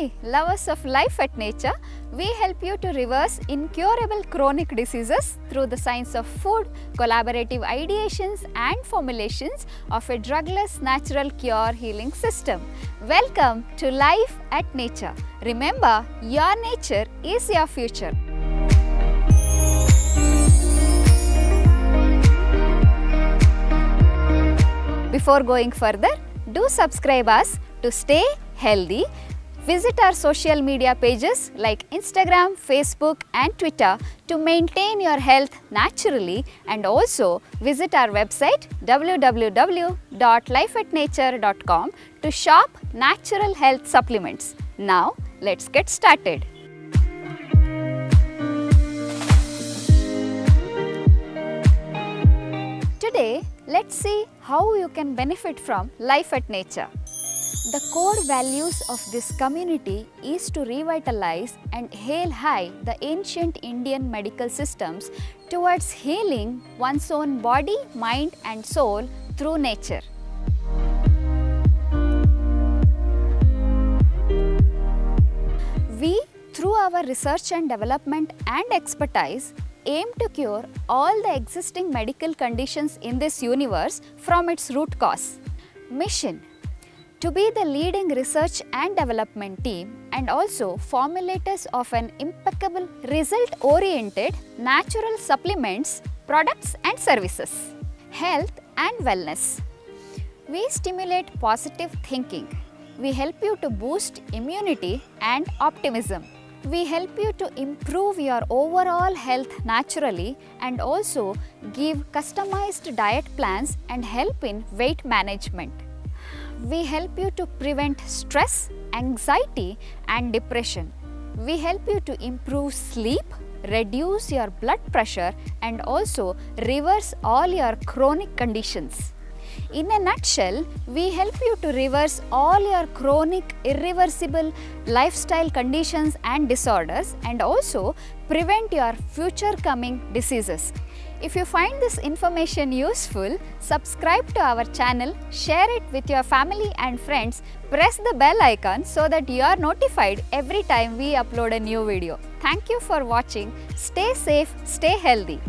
Hi, lovers of Life at Nature. We help you to reverse incurable chronic diseases through the science of food, collaborative ideations and formulations of a drugless natural cure healing system. Welcome to Life at Nature. Remember, your nature is your future. Before going further, do subscribe us to stay healthy. Visit our social media pages like Instagram, Facebook and Twitter to maintain your health naturally, and also visit our website www.lifeatnature.com to shop natural health supplements. Now let's get started. Today, let's see how you can benefit from Life at Nature. The core values of this community is to revitalize and hail high the ancient Indian medical systems towards healing one's own body, mind and soul through nature. We, through our research and development and expertise, aim to cure all the existing medical conditions in this universe from its root cause. Mission: to be the leading research and development team and also formulators of an impeccable result-oriented natural supplements, products and services. Health and wellness. We stimulate positive thinking. We help you to boost immunity and optimism. We help you to improve your overall health naturally and also give customized diet plans and help in weight management. We help you to prevent stress, anxiety and depression. We help you to improve sleep, reduce your blood pressure and also reverse all your chronic conditions. In a nutshell, we help you to reverse all your chronic, irreversible lifestyle conditions and disorders and also prevent your future coming diseases. If you find this information useful, subscribe to our channel, share it with your family and friends, press the bell icon so that you are notified every time we upload a new video. Thank you for watching. Stay safe, stay healthy.